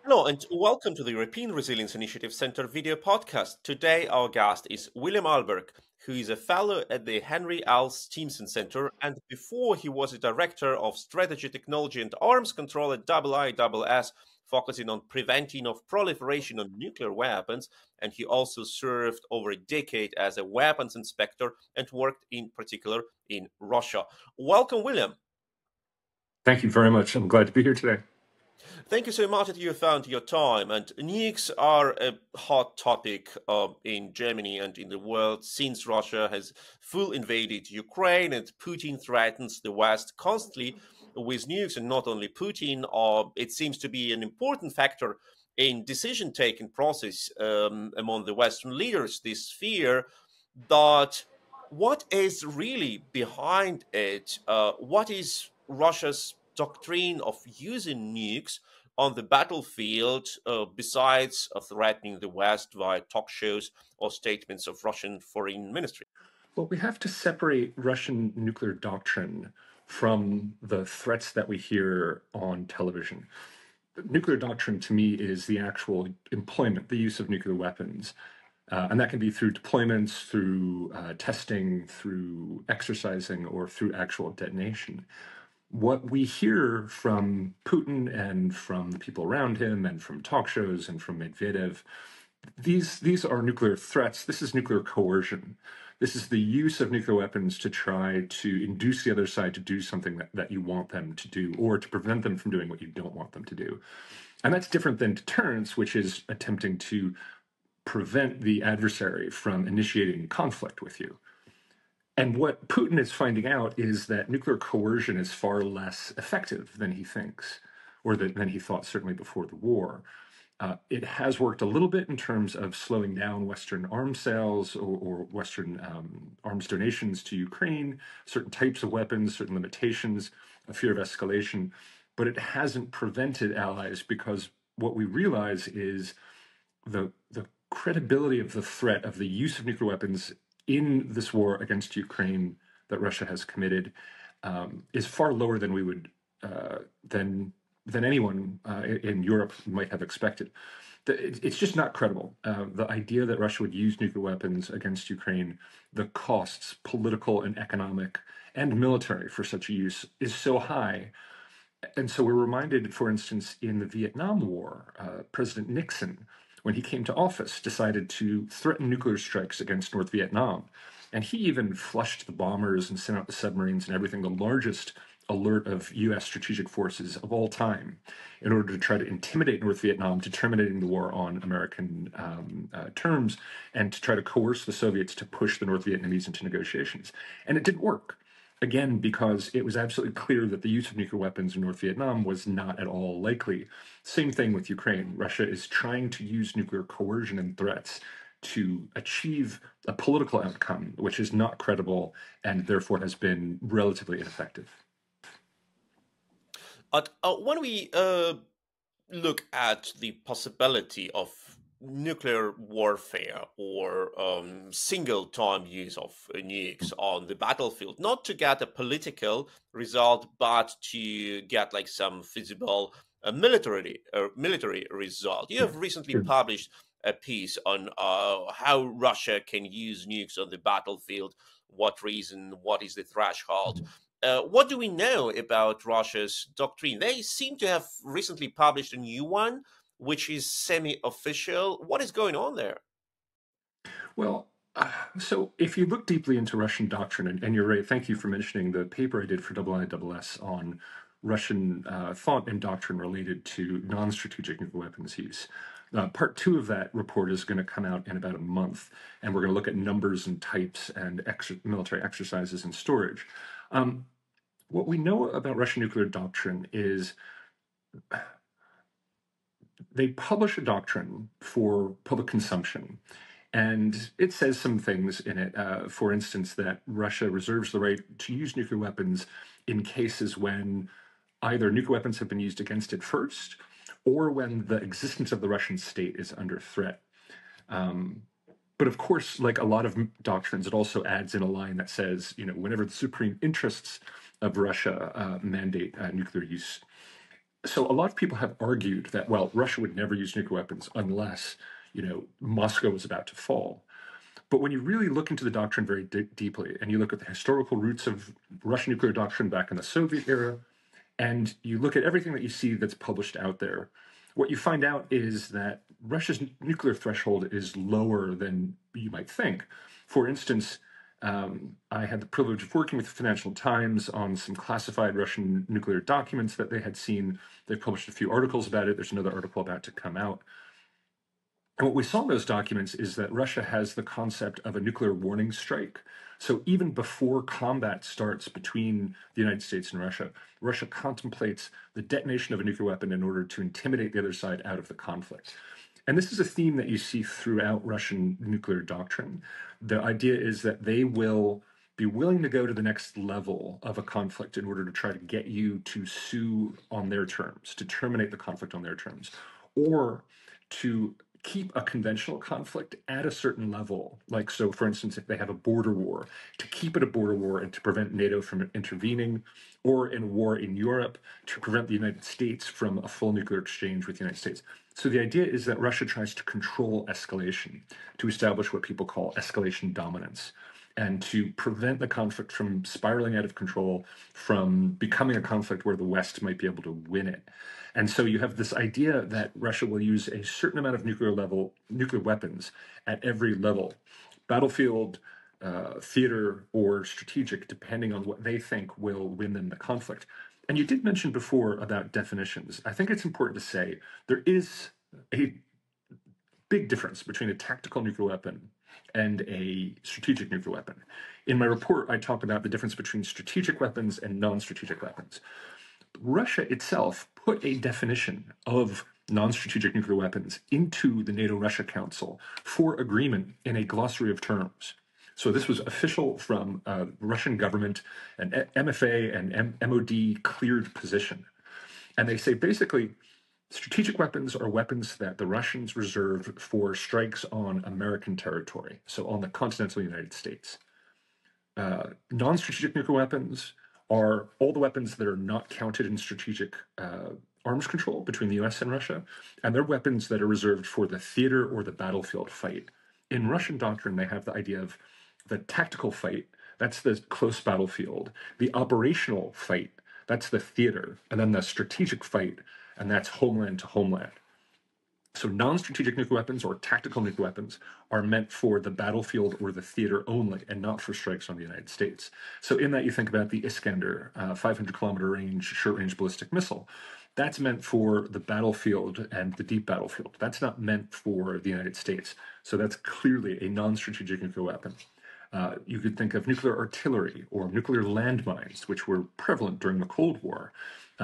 Hello and welcome to the European Resilience Initiative Center video podcast. Today our guest is William Alberque, who is a fellow at the Henry L. Stimson Center, and before he was a director of strategy, technology and arms control at IISS, focusing on preventing of proliferation of nuclear weapons, and he also served over a decade as a weapons inspector and worked in particular in Russia. Welcome, William. Thank you very much. I'm glad to be here today. Thank you so much that you found your time. And nukes are a hot topic in Germany and in the world since Russia has full invaded Ukraine and Putin threatens the West constantly with nukes. And not only Putin, it seems to be an important factor in decision-taking process among the Western leaders, this fear that what is really behind it? What is Russia's doctrine of using nukes on the battlefield, besides threatening the West via talk shows or statements of Russian foreign ministry? Well, we have to separate Russian nuclear doctrine from the threats that we hear on television. Nuclear doctrine, to me, is the actual employment, the use of nuclear weapons. And that can be through deployments, through testing, through exercising, or through actual detonation. What we hear from Putin and from the people around him and from talk shows and from Medvedev, these are nuclear threats. This is nuclear coercion. This is the use of nuclear weapons to try to induce the other side to do something that you want them to do, or to prevent them from doing what you don't want them to do. And that's different than deterrence, which is attempting to prevent the adversary from initiating conflict with you. And what Putin is finding out is that nuclear coercion is far less effective than he thinks, or than he thought certainly before the war. It has worked a little bit in terms of slowing down Western arms sales or Western arms donations to Ukraine, certain types of weapons, certain limitations, a fear of escalation, but it hasn't prevented allies, because what we realize is the credibility of the threat of the use of nuclear weapons in this war against Ukraine that Russia has committed is far lower than we would than anyone in Europe might have expected. It's just not credible. The idea that Russia would use nuclear weapons against Ukraine, the costs, political and economic and military, for such a use is so high. And so we're reminded, for instance, in the Vietnam War, President Nixon, when he came to office, decided to threaten nuclear strikes against North Vietnam. And he even flushed the bombers and sent out the submarines and everything, the largest alert of U.S. strategic forces of all time, in order to try to intimidate North Vietnam to terminating the war on American terms, and to try to coerce the Soviets to push the North Vietnamese into negotiations. And it didn't work. Again, because it was absolutely clear that the use of nuclear weapons in North Vietnam was not at all likely. Same thing with Ukraine. Russia is trying to use nuclear coercion and threats to achieve a political outcome, which is not credible and therefore has been relatively ineffective. When we look at the possibility of nuclear warfare or single-time use of nukes on the battlefield, not to get a political result, but to get like some feasible military result. You have recently published a piece on how Russia can use nukes on the battlefield, what reason, what is the threshold. What do we know about Russia's doctrine? They seem to have recently published a new one, which is semi-official. What is going on there? Well, so if you look deeply into Russian doctrine, and you're right, thank you for mentioning the paper I did for IISS on Russian thought and doctrine related to non-strategic nuclear weapons use. Part 2 of that report is going to come out in about a month, and we're going to look at numbers and types and military exercises and storage. What we know about Russian nuclear doctrine is they publish a doctrine for public consumption, and it says some things in it. For instance, that Russia reserves the right to use nuclear weapons in cases when either nuclear weapons have been used against it first, or when the existence of the Russian state is under threat. But of course, like a lot of doctrines, it also adds in a line that says, whenever the supreme interests of Russia mandate nuclear use. So a lot of people have argued that, well, Russia would never use nuclear weapons unless, Moscow was about to fall. But when you really look into the doctrine very deeply, and you look at the historical roots of Russian nuclear doctrine back in the Soviet era, and you look at everything that you see that's published out there, what you find out is that Russia's nuclear threshold is lower than you might think. For instance, I had the privilege of working with the Financial Times on some classified Russian nuclear documents that they had seen. They've published a few articles about it. There's another article about to come out. And what we saw in those documents is that Russia has the concept of a nuclear warning strike. So even before combat starts between the United States and Russia, Russia contemplates the detonation of a nuclear weapon in order to intimidate the other side out of the conflict. And this is a theme that you see throughout Russian nuclear doctrine. The idea is that they will be willing to go to the next level of a conflict in order to try to get you to sue on their terms, to terminate the conflict on their terms, or to keep a conventional conflict at a certain level. Like, so for instance, if they have a border war, to keep it a border war and to prevent NATO from intervening, or in a war in Europe, to prevent the United States from a full nuclear exchange with the United States. So the idea is that Russia tries to control escalation, to establish what people call escalation dominance, and to prevent the conflict from spiraling out of control, from becoming a conflict where the West might be able to win it. And so you have this idea that Russia will use a certain amount of nuclear weapons at every level, battlefield, theater, or strategic, depending on what they think will win them the conflict. And you did mention before about definitions. I think it's important to say there is a big difference between a tactical nuclear weapon and a strategic nuclear weapon. In my report, I talk about the difference between strategic weapons and non-strategic weapons. Russia itself put a definition of non-strategic nuclear weapons into the NATO-Russia Council for agreement in a glossary of terms. So this was official from Russian government, an MFA and MOD cleared position. And they say basically, strategic weapons are weapons that the Russians reserve for strikes on American territory, so on the continental United States. Non-strategic nuclear weapons are all the weapons that are not counted in strategic arms control between the US and Russia, and they're weapons that are reserved for the theater or the battlefield fight. In Russian doctrine, they have the idea of the tactical fight, that's the close battlefield, the operational fight, that's the theater, and then the strategic fight, and that's homeland to homeland. So non-strategic nuclear weapons or tactical nuclear weapons are meant for the battlefield or the theater only and not for strikes on the United States. So in that you think about the Iskander 500-kilometer range, short-range ballistic missile. That's meant for the battlefield and the deep battlefield. That's not meant for the United States. So that's clearly a non-strategic nuclear weapon. You could think of nuclear artillery or nuclear landmines, which were prevalent during the Cold War.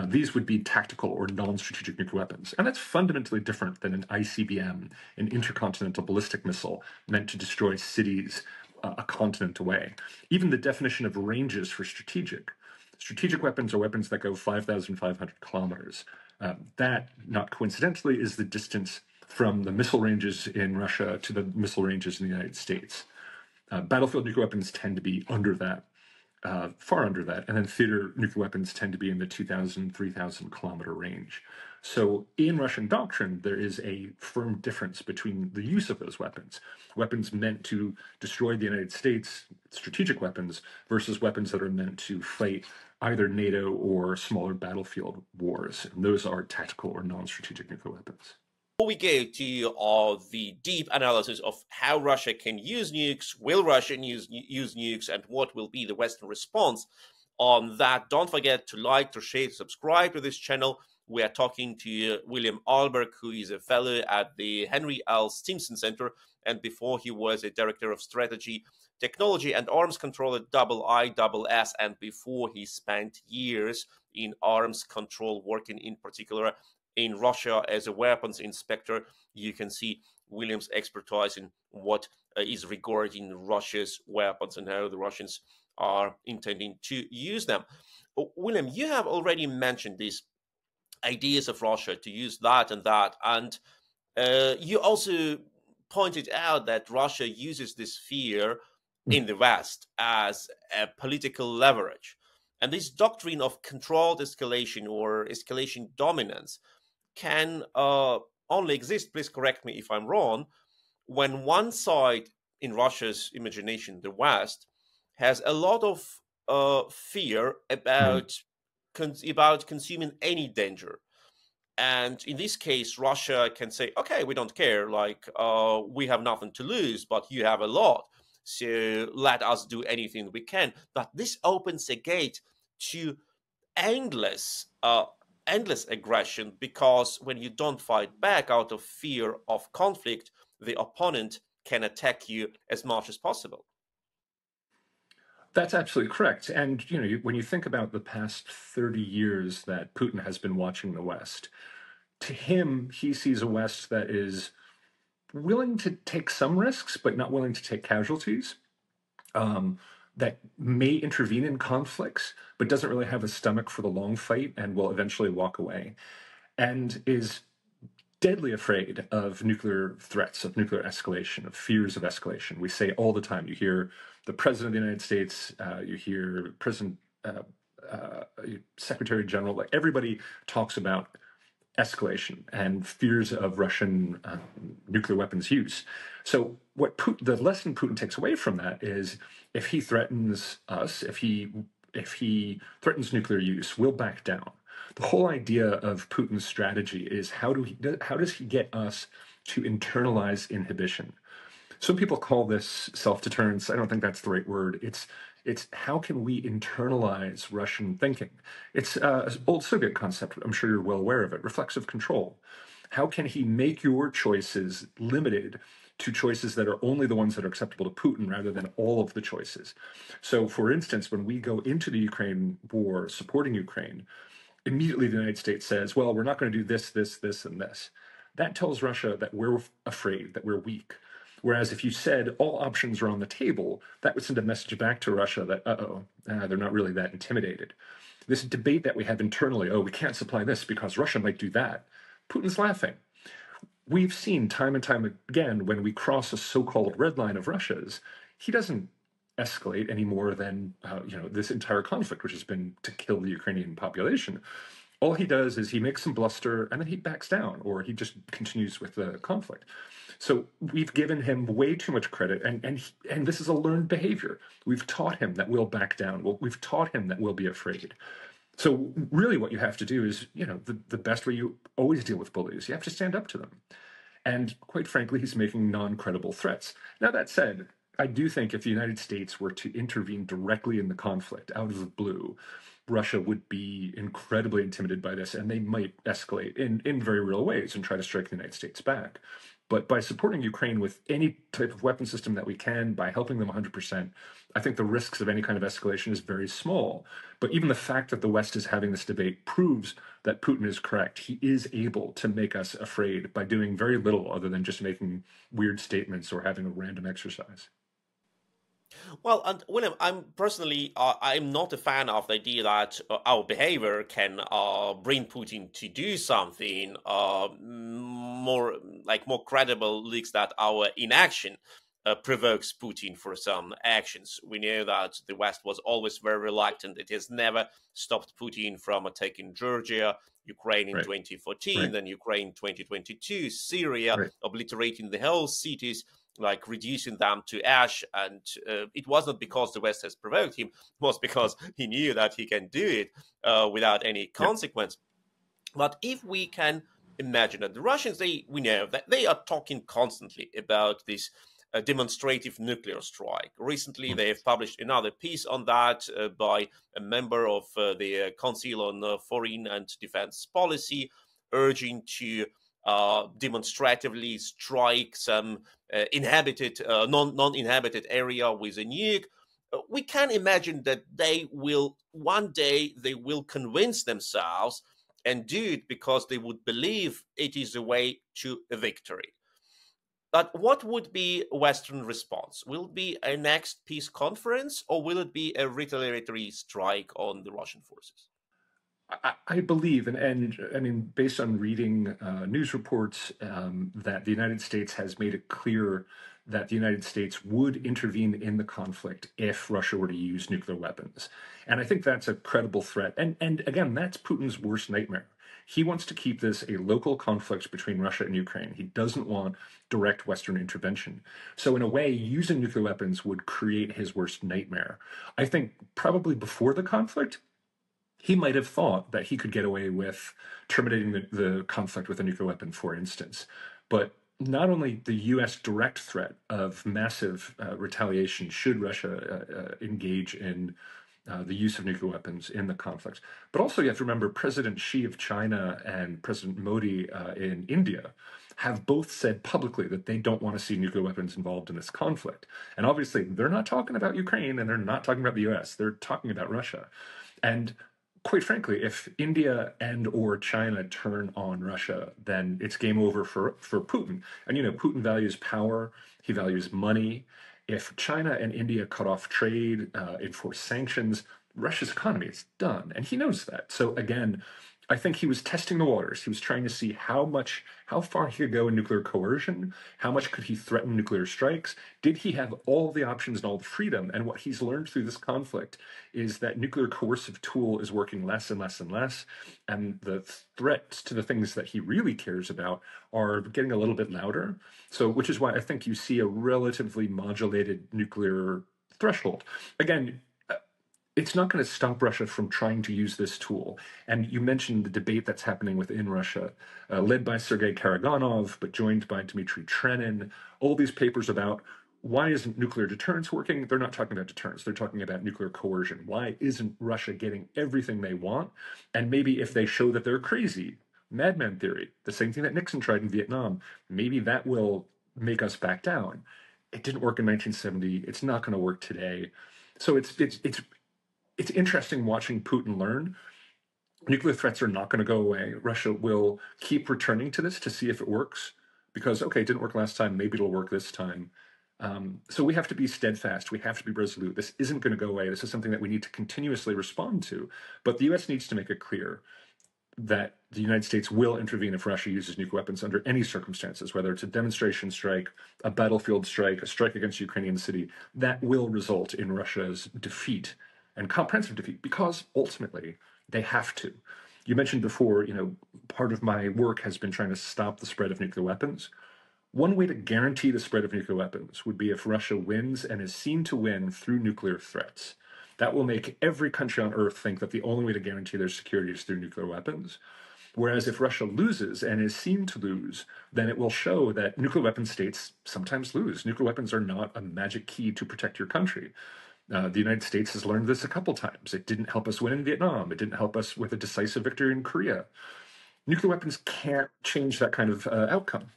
These would be tactical or non-strategic nuclear weapons. And that's fundamentally different than an ICBM, an intercontinental ballistic missile meant to destroy cities a continent away. Even the definition of ranges for strategic weapons are weapons that go 5,500 kilometers. That, not coincidentally, is the distance from the missile ranges in Russia to the missile ranges in the United States. Battlefield nuclear weapons tend to be under that, far under that, and then theater nuclear weapons tend to be in the 2,000, 3,000 kilometer range. So in Russian doctrine, there is a firm difference between the use of those weapons meant to destroy the United States, strategic weapons, versus weapons that are meant to fight either NATO or smaller battlefield wars. And those are tactical or non-strategic nuclear weapons. Before we go to the deep analysis of how Russia can use nukes, will Russia use nukes, and what will be the Western response on that, don't forget to like, to share, to subscribe to this channel. We are talking to William Alberque, who is a fellow at the Henry L. Stimson Center, and before he was a director of strategy, technology, and arms control at IISS, and before he spent years in arms control, working in particular in Russia as a weapons inspector. You can see William's expertise in what is regarding Russia's weapons and how the Russians are intending to use them. William, you have already mentioned these ideas of Russia to use that, and you also pointed out that Russia uses this fear in the West as a political leverage. And this doctrine of controlled escalation or escalation dominance can only exist, please correct me if I'm wrong, when one side in Russia's imagination, the West, has a lot of fear about consuming any danger. And in this case, Russia can say, okay, we don't care, like we have nothing to lose, but you have a lot. So let us do anything we can. But this opens a gate to endless endless aggression, because when you don't fight back out of fear of conflict, the opponent can attack you as much as possible. That's absolutely correct. And when you think about the past 30 years that Putin has been watching the West, to him, he sees a West that is willing to take some risks, but not willing to take casualties, that may intervene in conflicts, but doesn't really have a stomach for the long fight and will eventually walk away, and is deadly afraid of nuclear threats, of nuclear escalation, of fears of escalation. We say all the time, you hear the President of the United States, you hear President, Secretary General, like everybody talks about escalation and fears of Russian nuclear weapons use. So what the lesson Putin takes away from that is, if he threatens us, if he threatens nuclear use, we'll back down. The whole idea of Putin's strategy is how does he get us to internalize inhibition? Some people call this self-deterrence. I don't think that's the right word. It's how can we internalize Russian thinking? It's an old Soviet concept. I'm sure you're well aware of it. Reflexive control. How can he make your choices limited to choices that are only the ones that are acceptable to Putin, rather than all of the choices? So, for instance, when we go into the Ukraine war, supporting Ukraine, immediately the United States says, well, we're not going to do this, this, this, and this. That tells Russia that we're afraid, that we're weak. Whereas if you said all options are on the table, that would send a message back to Russia that, they're not really that intimidated. This debate that we have internally, we can't supply this because Russia might do that. Putin's laughing. We've seen time and time again, when we cross a so-called red line of Russia's, he doesn't escalate any more than this entire conflict, which has been to kill the Ukrainian population. All he does is he makes some bluster and then he backs down, or he just continues with the conflict. So we've given him way too much credit, and this is a learned behavior. We've taught him that we'll back down. We've taught him that we'll be afraid. So really what you have to do is, the best way you always deal with bullies, you have to stand up to them. And quite frankly, he's making non-credible threats. Now, that said, I do think if the United States were to intervene directly in the conflict out of the blue, Russia would be incredibly intimidated by this, and they might escalate in very real ways and try to strike the United States back. But by supporting Ukraine with any type of weapon system that we can, by helping them 100%, I think the risks of any kind of escalation is very small. But even the fact that the West is having this debate proves that Putin is correct. He is able to make us afraid by doing very little other than just making weird statements or having a random exercise. Well, and William, I'm not a fan of the idea that our behavior can bring Putin to do something. More credible looks that our inaction provokes Putin for some actions. We know that the West was always very reluctant. It has never stopped Putin from attacking Georgia, Ukraine in 2014, then Ukraine 2022, Syria, obliterating the whole cities, like reducing them to ash. And it wasn't because the West has provoked him, it was because he knew that he can do it without any consequence. But if we can imagine that the Russians, we know that they are talking constantly about this demonstrative nuclear strike. Recently, they have published another piece on that by a member of the Council on Foreign and Defense Policy, urging to demonstratively strike some non-inhabited area with a nuke. We can imagine that one day they will convince themselves and do it because they would believe it is the way to a victory. But what would be Western response? Will it be a next peace conference, or will it be a retaliatory strike on the Russian forces? I believe, and I mean, based on reading news reports, that the United States has made it clear that the United States would intervene in the conflict if Russia were to use nuclear weapons. And I think that's a credible threat. And again, that's Putin's worst nightmare. He wants to keep this a local conflict between Russia and Ukraine. He doesn't want direct Western intervention. So in a way, using nuclear weapons would create his worst nightmare. I think probably before the conflict, he might have thought that he could get away with terminating the conflict with a nuclear weapon, for instance. But not only the US direct threat of massive retaliation should Russia engage in the use of nuclear weapons in the conflict, but also you have to remember President Xi of China and President Modi in India have both said publicly that they don't want to see nuclear weapons involved in this conflict. And obviously, they're not talking about Ukraine and they're not talking about the US, they're talking about Russia. And quite frankly, if India and or China turn on Russia, then it's game over for Putin. And, Putin values power. He values money. If China and India cut off trade, enforce sanctions, Russia's economy is done. And he knows that. So again, I think he was testing the waters. He was trying to see how far he could go in nuclear coercion, how much could he threaten nuclear strikes, did he have all the options and all the freedom? And what he's learned through this conflict is that nuclear coercive tool is working less and less and less, and the threats to the things that he really cares about are getting a little bit louder. So, which is why I think you see a relatively modulated nuclear threshold. Again, it's not going to stop Russia from trying to use this tool. And you mentioned the debate that's happening within Russia, led by Sergei Karaganov, but joined by Dmitry Trenin. All these papers about why isn't nuclear deterrence working? They're not talking about deterrence. They're talking about nuclear coercion. Why isn't Russia getting everything they want? And maybe if they show that they're crazy, madman theory, the same thing that Nixon tried in Vietnam, maybe that will make us back down. It didn't work in 1970. It's not going to work today. So it's interesting watching Putin learn. Nuclear threats are not going to go away. Russia will keep returning to this to see if it works because, okay, it didn't work last time. Maybe it'll work this time. So we have to be steadfast. We have to be resolute. This isn't going to go away. This is something that we need to continuously respond to. But the U.S. needs to make it clear that the United States will intervene if Russia uses nuclear weapons under any circumstances, whether it's a demonstration strike, a battlefield strike, a strike against a Ukrainian city, that will result in Russia's defeat and comprehensive defeat, because ultimately they have to. You mentioned before, part of my work has been trying to stop the spread of nuclear weapons. One way to guarantee the spread of nuclear weapons would be if Russia wins and is seen to win through nuclear threats. That will make every country on earth think that the only way to guarantee their security is through nuclear weapons. Whereas if Russia loses and is seen to lose, then it will show that nuclear weapon states sometimes lose. Nuclear weapons are not a magic key to protect your country. The United States has learned this a couple times. It didn't help us win in Vietnam. It didn't help us with a decisive victory in Korea. Nuclear weapons can't change that kind of outcome.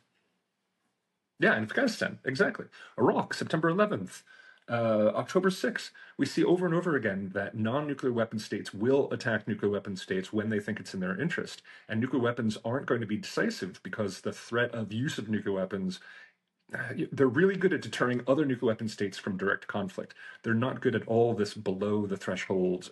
Yeah, in Afghanistan, exactly. Iraq, September 11th, October 6th. We see over and over again that non-nuclear weapon states will attack nuclear weapon states when they think it's in their interest. And nuclear weapons aren't going to be decisive because the threat of use of nuclear weapons, they're really good at deterring other nuclear weapon states from direct conflict. They're not good at all this below the threshold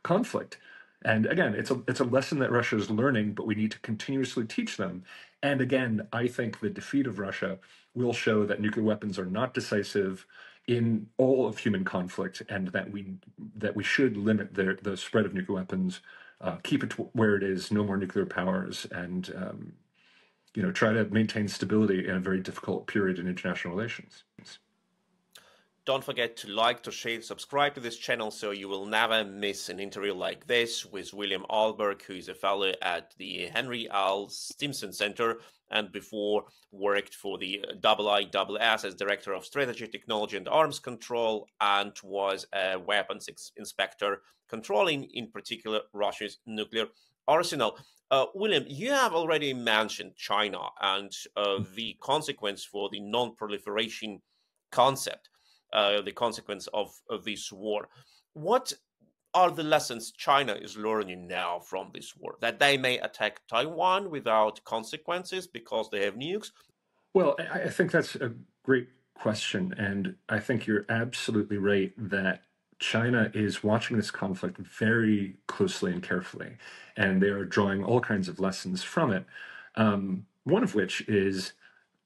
conflict. And again, it's a lesson that Russia is learning, but we need to continuously teach them. And again, I think the defeat of Russia will show that nuclear weapons are not decisive in all of human conflict, and that we should limit the spread of nuclear weapons, keep it where it is, no more nuclear powers, and try to maintain stability in a very difficult period in international relations. Don't forget to like, to share, subscribe to this channel so you will never miss an interview like this with William Alberque, who is a fellow at the Henry L. Stimson Center and before worked for the IISS as Director of Strategy, Technology and Arms Control, and was a weapons inspector controlling, in particular, Russia's nuclear arsenal. William, you have already mentioned China and the consequence for the non-proliferation concept. The consequence of this war. What are the lessons China is learning now from this war? That they may attack Taiwan without consequences because they have nukes? Well, I think that's a great question. And I think you're absolutely right that China is watching this conflict very closely and carefully, and they are drawing all kinds of lessons from it. One of which is,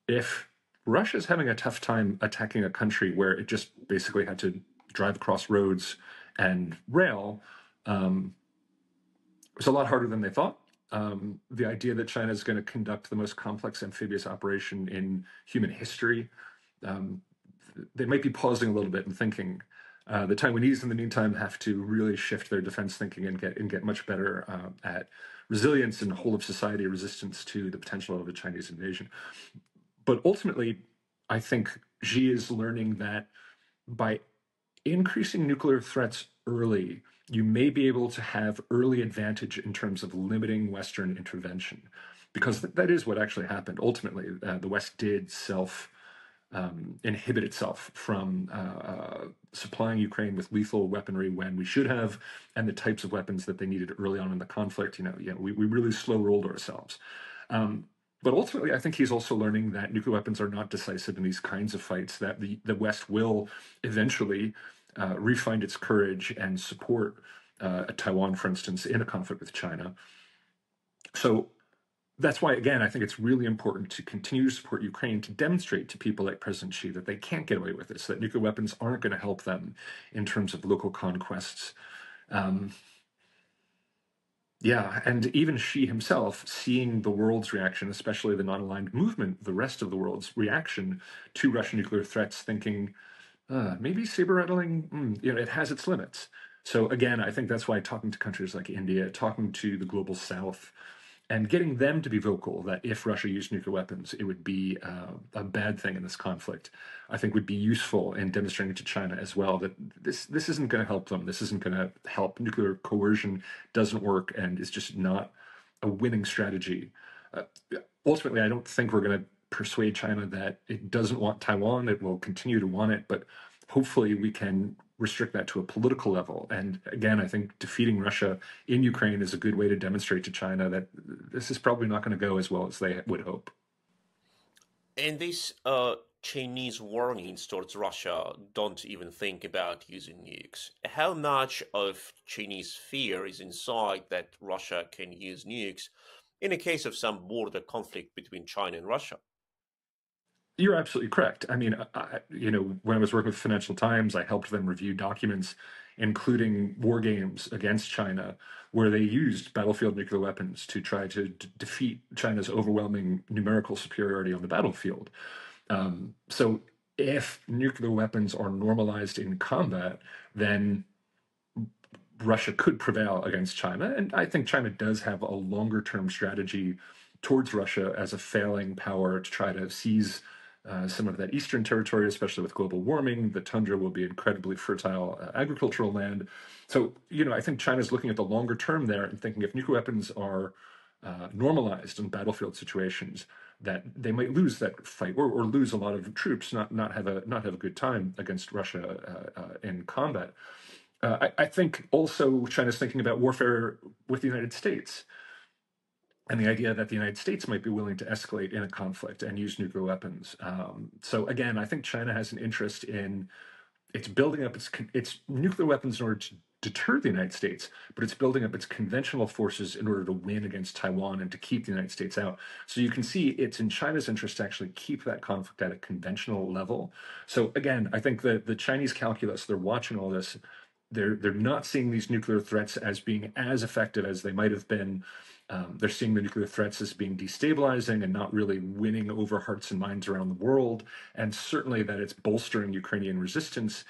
if Russia's having a tough time attacking a country where it just basically had to drive across roads and rail, it's a lot harder than they thought. The idea that China is going to conduct the most complex amphibious operation in human history, they might be pausing a little bit and thinking. The Taiwanese, in the meantime, have to really shift their defense thinking and get much better at resilience and whole of society resistance to the potential of a Chinese invasion. But ultimately, I think Xi is learning that by increasing nuclear threats early, you may be able to have early advantage in terms of limiting Western intervention, because that is what actually happened. Ultimately, the West did inhibit itself from supplying Ukraine with lethal weaponry when we should have, and the types of weapons that they needed early on in the conflict. We really slow rolled ourselves. But ultimately, I think he's also learning that nuclear weapons are not decisive in these kinds of fights, that the West will eventually re-find its courage and support Taiwan, for instance, in a conflict with China. So that's why, again, I think it's really important to continue to support Ukraine, to demonstrate to people like President Xi that they can't get away with this, that nuclear weapons aren't going to help them in terms of local conquests. And even Xi himself, seeing the world's reaction, especially the non-aligned movement, the rest of the world's reaction to Russian nuclear threats, thinking, maybe saber-rattling, it has its limits. So again, I think that's why talking to countries like India, talking to the global South, and getting them to be vocal that if Russia used nuclear weapons, it would be a bad thing in this conflict, I think would be useful in demonstrating to China as well that this isn't going to help them. This isn't going to help. Nuclear coercion doesn't work and is just not a winning strategy. Ultimately, I don't think we're going to persuade China that it doesn't want Taiwan. It will continue to want it, but hopefully we can restrict that to a political level. And again, I think defeating Russia in Ukraine is a good way to demonstrate to China that this is probably not going to go as well as they would hope. And these Chinese warnings towards Russia don't even think about using nukes. How much of Chinese fear is inside that Russia can use nukes in a case of some border conflict between China and Russia? You're absolutely correct. I mean, when I was working with Financial Times, I helped them review documents, including war games against China, where they used battlefield nuclear weapons to try to defeat China's overwhelming numerical superiority on the battlefield. So if nuclear weapons are normalized in combat, then Russia could prevail against China. And I think China does have a longer-term strategy towards Russia as a failing power to try to seize some of that eastern territory, especially with global warming. The tundra will be incredibly fertile agricultural land. So, I think China's looking at the longer term there and thinking if nuclear weapons are normalized in battlefield situations, that they might lose that fight or lose a lot of troops, not have a good time against Russia in combat. I think also China's thinking about warfare with the United States, and the idea that the United States might be willing to escalate in a conflict and use nuclear weapons. So again, I think China has an interest in it's building up its nuclear weapons in order to deter the United States, but it's building up its conventional forces in order to win against Taiwan and to keep the United States out. So you can see it's in China's interest to actually keep that conflict at a conventional level. So again, I think that the Chinese calculus, they're watching all this. They're not seeing these nuclear threats as being as effective as they might have been. They're seeing the nuclear threats as being destabilizing and not really winning over hearts and minds around the world, and certainly that it's bolstering Ukrainian resistance.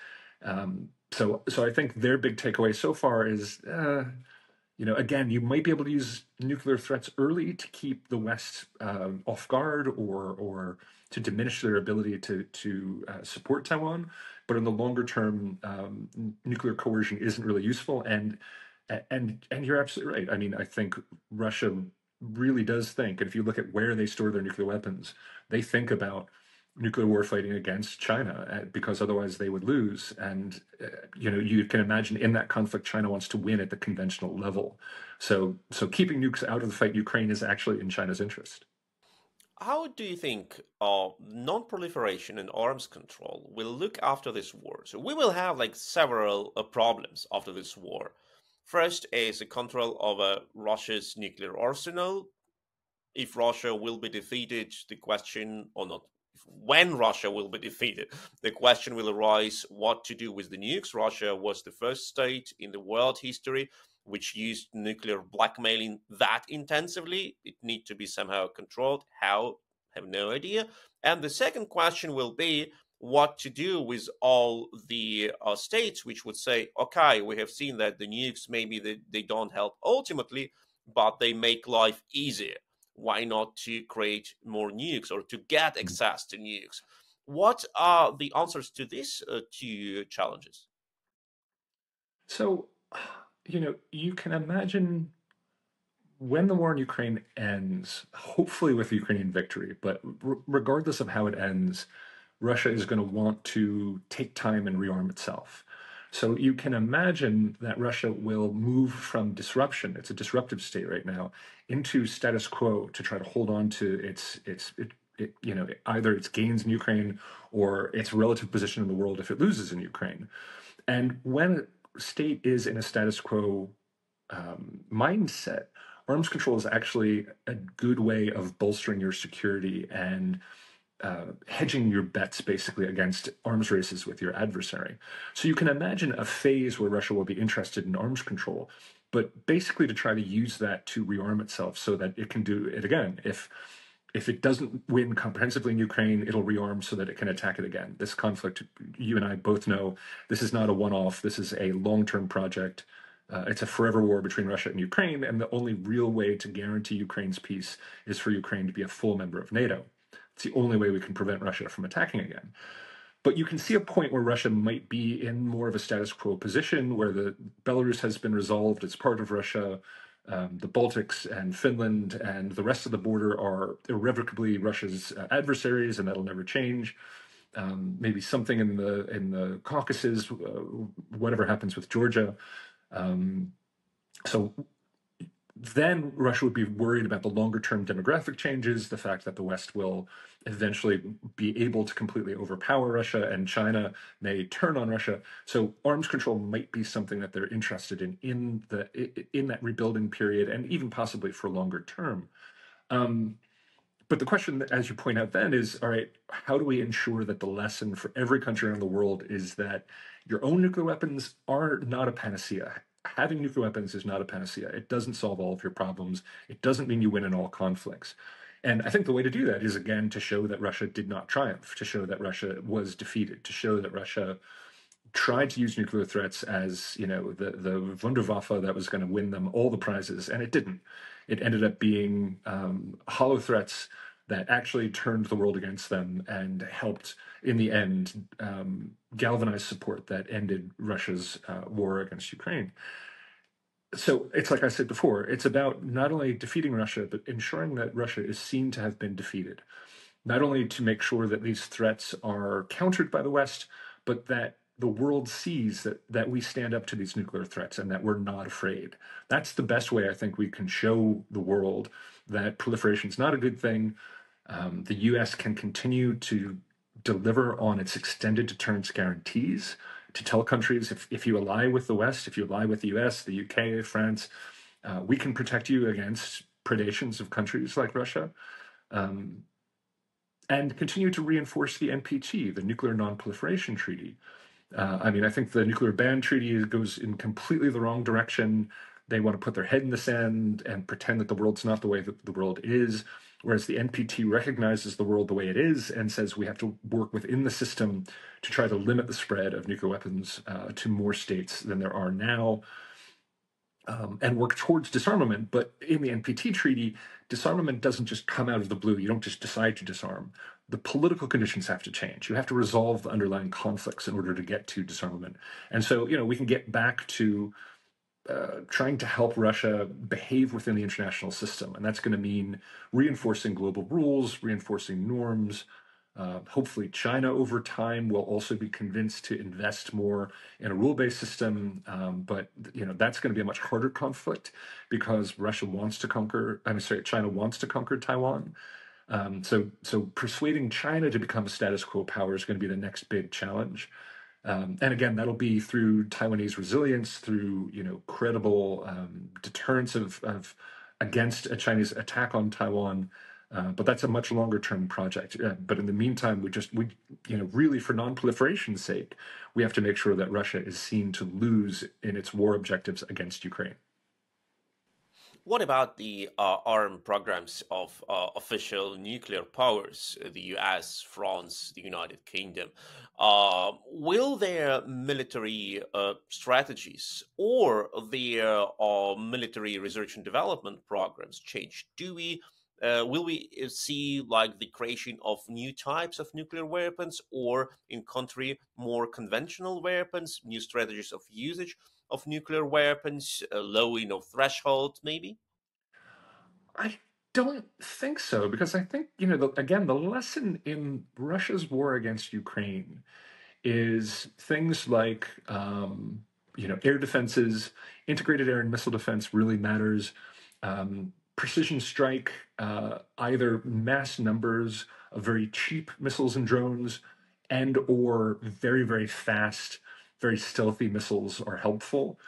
So I think their big takeaway so far is, again, you might be able to use nuclear threats early to keep the West off guard or to diminish their ability to support Taiwan. But in the longer term, nuclear coercion isn't really useful. And you're absolutely right. I mean, I think Russia really does think, and if you look at where they store their nuclear weapons, they think about nuclear war fighting against China because otherwise they would lose. And, you can imagine in that conflict, China wants to win at the conventional level. So keeping nukes out of the fight in Ukraine is actually in China's interest. how do you think non-proliferation and arms control will look after this war? So we will have like several problems after this war. First is the control of Russia's nuclear arsenal. If Russia will be defeated, the question, or not, when Russia will be defeated, the question will arise what to do with the nukes. Russia was the first state in the world history which used nuclear blackmailing that intensively. It needs to be somehow controlled. How? I have no idea. And the second question will be what to do with all the states which would say, okay, we have seen that the nukes, maybe they don't help ultimately, but they make life easier. Why not to create more nukes or to get access to nukes? What are the answers to these two challenges? So, you can imagine when the war in Ukraine ends, hopefully with Ukrainian victory, but regardless of how it ends, Russia is going to want to take time and rearm itself. So you can imagine that Russia will move from disruption, it's a disruptive state right now, into status quo to try to hold on to either its gains in Ukraine or its relative position in the world if it loses in Ukraine. And when a state is in a status quo mindset, arms control is actually a good way of bolstering your security and hedging your bets basically against arms races with your adversary. So you can imagine a phase where Russia will be interested in arms control, but basically to try to use that to rearm itself so that it can do it again. If it doesn't win comprehensively in Ukraine, it'll rearm so that it can attack it again. This conflict, you and I both know, this is not a one-off. This is a long-term project. It's a forever war between Russia and Ukraine, and the only real way to guarantee Ukraine's peace is for Ukraine to be a full member of NATO. It's the only way we can prevent Russia from attacking again. But you can see a point where Russia might be in more of a status quo position, where the Belarus has been resolved, it's part of Russia. The Baltics and Finland and the rest of the border are irrevocably Russia's adversaries, and that'll never change. Maybe something in the Caucasus, whatever happens with Georgia. So then Russia would be worried about the longer term demographic changes, the fact that the West will eventually be able to completely overpower Russia and China may turn on Russia. So arms control might be something that they're interested in that rebuilding period and even possibly for longer term. But the question, as you point out then, is, all right, how do we ensure that the lesson for every country around the world is that your own nuclear weapons are not a panacea? Having nuclear weapons is not a panacea. It doesn't solve all of your problems. It doesn't mean you win in all conflicts. And I think the way to do that is, again, to show that Russia did not triumph, to show that Russia was defeated, to show that Russia tried to use nuclear threats as, the Wunderwaffe that was going to win them all the prizes, and it didn't. It ended up being hollow threats that actually turned the world against them and helped, in the end, galvanize support that ended Russia's war against Ukraine. So it's like I said before, it's about not only defeating Russia, but ensuring that Russia is seen to have been defeated. Not only to make sure that these threats are countered by the West, but that the world sees that we stand up to these nuclear threats and that we're not afraid. That's the best way I think we can show the world that proliferation is not a good thing. The US can continue to deliver on its extended deterrence guarantees to tell countries, if you ally with the West, if you ally with the US, the UK, France, we can protect you against predations of countries like Russia. And continue to reinforce the NPT, the Nuclear Non-Proliferation Treaty. I think the nuclear ban treaty goes in completely the wrong direction. They want to put their head in the sand and pretend that the world's not the way that the world is, whereas the NPT recognizes the world the way it is and says we have to work within the system to try to limit the spread of nuclear weapons to more states than there are now. And work towards disarmament. But in the NPT treaty, disarmament doesn't just come out of the blue. You don't just decide to disarm. The political conditions have to change. You have to resolve the underlying conflicts in order to get to disarmament. And so, we can get back to trying to help Russia behave within the international system. And that's going to mean reinforcing global rules, reinforcing norms. Hopefully China over time will also be convinced to invest more in a rule-based system, but that's going to be a much harder conflict because China wants to conquer Taiwan. So persuading China to become a status quo power is going to be the next big challenge. And again, that'll be through Taiwanese resilience, through credible deterrence of against a Chinese attack on Taiwan. But that's a much longer term project. But in the meantime, we really for non-proliferation's sake, we have to make sure that Russia is seen to lose in its war objectives against Ukraine. What about the armed programs of official nuclear powers, the US, France, the United Kingdom? Will their military strategies or their military research and development programs change? Will we see like the creation of new types of nuclear weapons, or in country more conventional weapons, new strategies of usage of nuclear weapons, lowering of thresholds, maybe? I don't think so, because I think, again, the lesson in Russia's war against Ukraine is things like, air defenses, integrated air and missile defense really matters. Precision strike, either mass numbers of very cheap missiles and drones and or very, very fast, very stealthy missiles are helpful.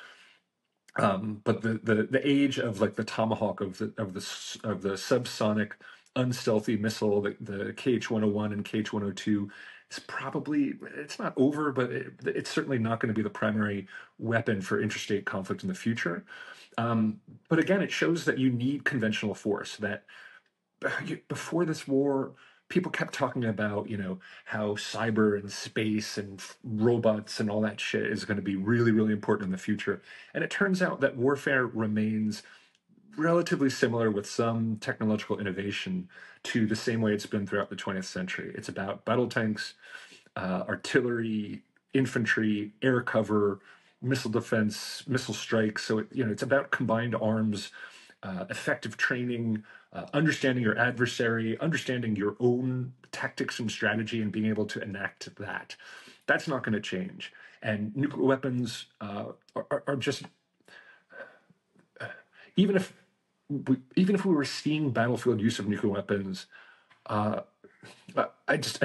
But the age of like the Tomahawk of the subsonic unstealthy missile, the KH-101 and KH-102 is probably, it's not over, but it's certainly not going to be the primary weapon for interstate conflict in the future. But again, it shows that you need conventional force. That before this war, people kept talking about, how cyber and space and robots and all that shit is going to be really, really important in the future. And it turns out that warfare remains relatively similar with some technological innovation to the same way it's been throughout the 20th century. It's about battle tanks, artillery, infantry, air cover, missile defense, missile strikes. So it's about combined arms, effective training, understanding your adversary, understanding your own tactics and strategy, and being able to enact that. That's not going to change. And nuclear weapons are just, even if we were seeing battlefield use of nuclear weapons, I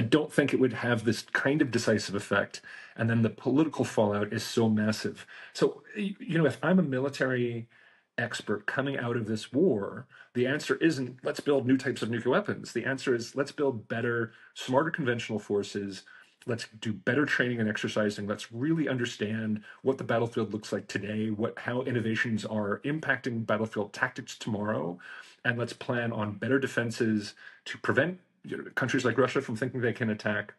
don't think it would have this kind of decisive effect. And then the political fallout is so massive. So, if I'm a military expert coming out of this war, the answer isn't let's build new types of nuclear weapons. The answer is let's build better, smarter conventional forces. Let's do better training and exercising. Let's really understand what the battlefield looks like today, how innovations are impacting battlefield tactics tomorrow, and let's plan on better defenses to prevent countries like Russia from thinking they can attack,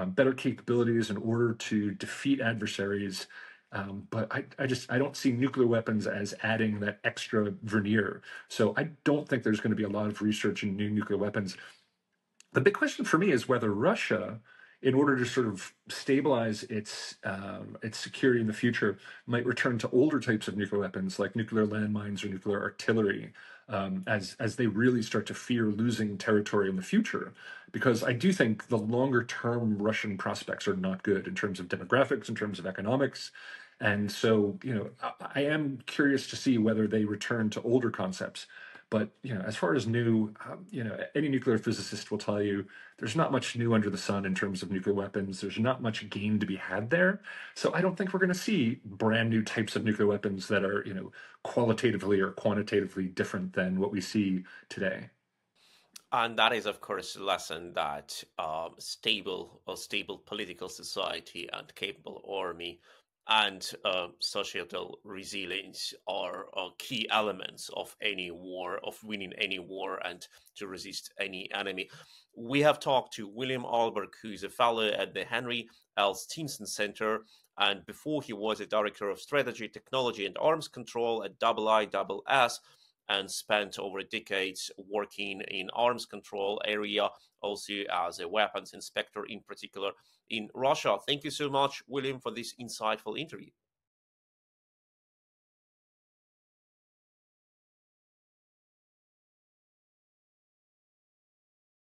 better capabilities in order to defeat adversaries. But I don't see nuclear weapons as adding that extra veneer. So I don't think there's going to be a lot of research in new nuclear weapons. The big question for me is whether Russia, in order to sort of stabilize its security in the future, might return to older types of nuclear weapons like nuclear landmines or nuclear artillery, as they really start to fear losing territory in the future. Because I do think the longer term Russian prospects are not good in terms of demographics, in terms of economics. And so, I am curious to see whether they return to older concepts. But as far as new, any nuclear physicist will tell you there's not much new under the sun in terms of nuclear weapons. There's not much gain to be had there. So I don't think we're going to see brand new types of nuclear weapons that are, qualitatively or quantitatively different than what we see today. And that is, of course, a lesson that stable political society and capable army and societal resilience are key elements of any war, of winning any war, and to resist any enemy. We have talked to William Alberque, who is a fellow at the Henry L. Stimson Center, and before he was a director of strategy, technology, and arms control at IISS, and spent over decades working in arms control area, also as a weapons inspector, in particular in Russia. Thank you so much, William, for this insightful interview.